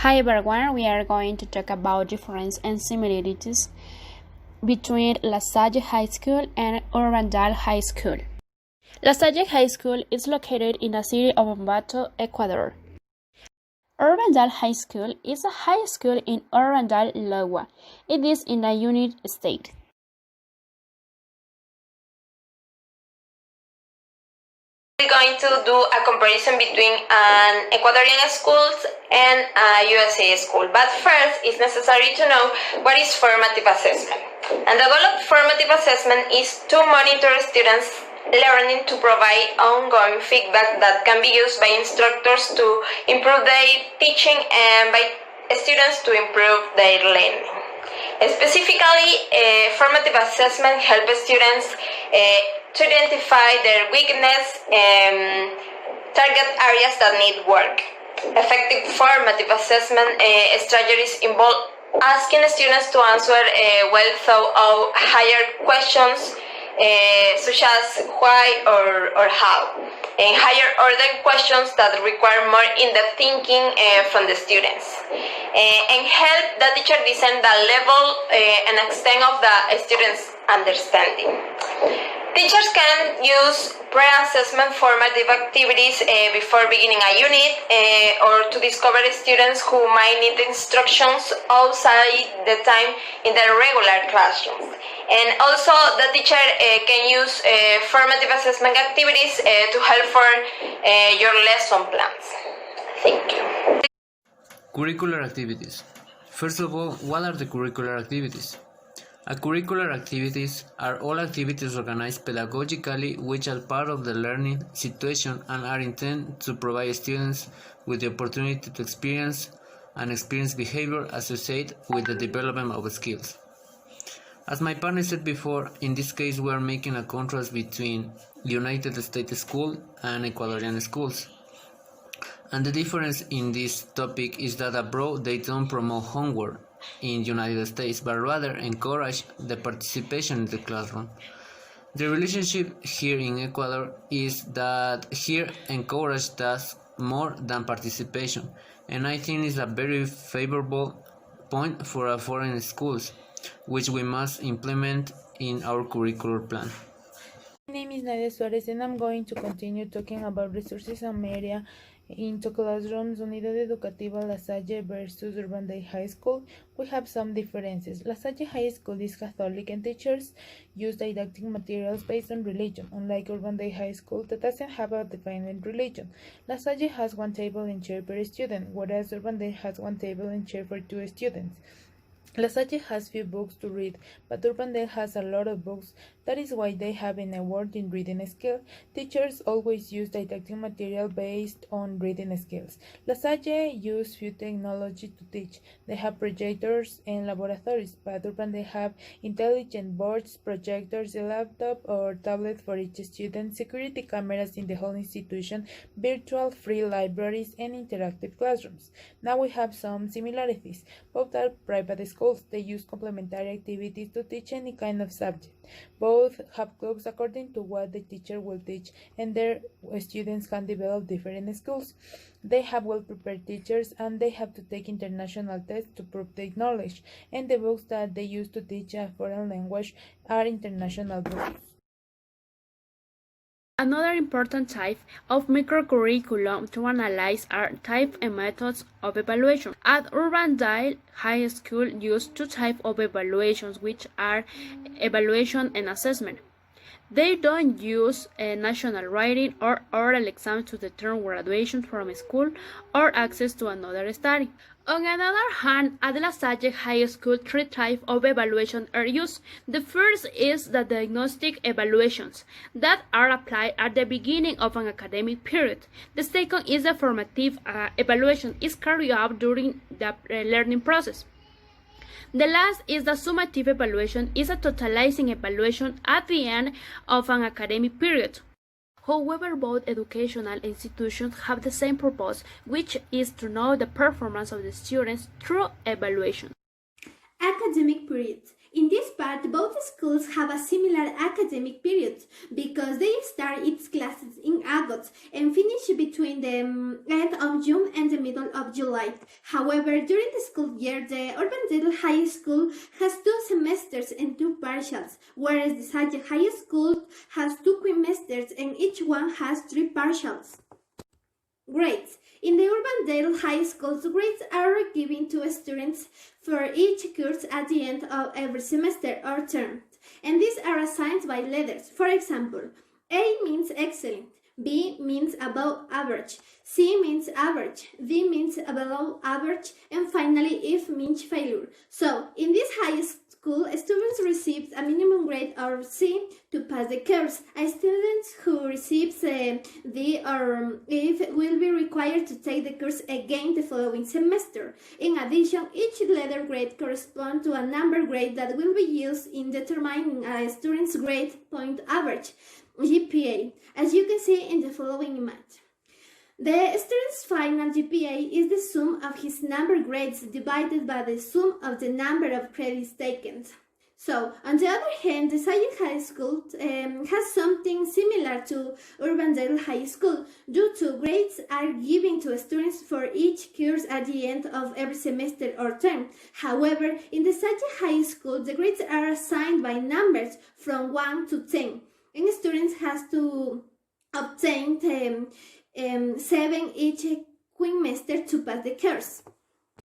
Hi everyone, we are going to talk about differences and similarities between La Salle High School and Urbandale High School. La Salle High School is located in the city of Ambato, Ecuador. Urbandale High School is a high school in Urbandale, Iowa. It is in a United States. We're going to do a comparison between an Ecuadorian school and a USA school. But first, it's necessary to know what is formative assessment. And the goal of formative assessment is to monitor students' learning to provide ongoing feedback that can be used by instructors to improve their teaching and by students to improve their learning. Specifically, formative assessment helps students to identify their weakness and target areas that need work. Effective formative assessment strategies involve asking students to answer well thought out higher questions such as why or how, and higher order questions that require more in-depth thinking from the students, and help the teacher discern the level and extent of the students' understanding. Teachers can use pre-assessment formative activities before beginning a unit or to discover students who might need instructions outside the time in their regular classrooms. And also the teacher can use formative assessment activities to help for your lesson plans. Thank you. Curricular activities. First of all, what are the curricular activities? Curricular activities are all activities organized pedagogically which are part of the learning situation and are intended to provide students with the opportunity to experience behavior associated with the development of skills. As my partner said before, in this case we are making a contrast between United States schools and Ecuadorian schools. And the difference in this topic is that abroad they don't promote homework in the United States, but rather encourage the participation in the classroom. The relationship here in Ecuador is that here encourage tasks more than participation, and I think is a very favorable point for our foreign schools, which we must implement in our curricular plan. My name is Nadia Suarez and I'm going to continue talking about resources and media into classrooms. Unidad Educativa La Salle versus Urbandale High School. We have some differences. La Salle High School is Catholic and teachers use didactic materials based on religion, unlike Urbandale High School that doesn't have a defined religion. La Salle has one table and chair per student, whereas Urbandale has one table and chair for 2 students. La Salle has few books to read, but Urbandale has a lot of books. That is why they have an award in reading skill. Teachers always use didactic material based on reading skills. La Salle use few technology to teach. They have projectors and laboratories, but Urbandale have intelligent boards, projectors, a laptop or tablet for each student, security cameras in the whole institution, virtual free libraries, and interactive classrooms. Now we have some similarities. Both are private schools. They use complementary activities to teach any kind of subject. Both have clubs according to what the teacher will teach, and their students can develop different skills. They have well-prepared teachers, and they have to take international tests to prove their knowledge, and the books that they use to teach a foreign language are international books. Another important type of microcurriculum to analyze are types and methods of evaluation. At Urbandale High School use 2 types of evaluations, which are evaluation and assessment. They don't use a national writing or oral exam to determine graduation from school or access to another study. On the other hand, at La Salle High School, 3 types of evaluation are used. The first is the diagnostic evaluations that are applied at the beginning of an academic period. The second is the formative evaluation is carried out during the learning process. The last is the summative evaluation, is a totalizing evaluation at the end of an academic period. However, both educational institutions have the same purpose, which is to know the performance of the students through evaluation. Academic period In this part, both schools have a similar academic period because they start its classes in August and finish between the end of June and the middle of July. However, during the school year, the Urbandale High School has 2 semesters and 2 partials, whereas the Salle High School has 2 quimesters and each one has 3 partials. Grades. In the Urbandale High School, grades are given to students for each course at the end of every semester or term, and these are assigned by letters. For example, A means excellent, B means above average, C means average, D means below average, and finally F means failure. So, in this high school, students receive a minimum grade of C to pass the course. A student who receives D or F will be required to take the course again the following semester. In addition, each letter grade corresponds to a number grade that will be used in determining a student's grade point average, GPA, as you can see in the following image. The student's final GPA is the sum of his number grades divided by the sum of the number of credits taken. So, on the other hand, the Salle High School has something similar to Urbandale High School due to grades are given to students for each course at the end of every semester or term. However, in the Salle High School, the grades are assigned by numbers from 1 to 10, and students have to obtain 7 each quimester to pass the course.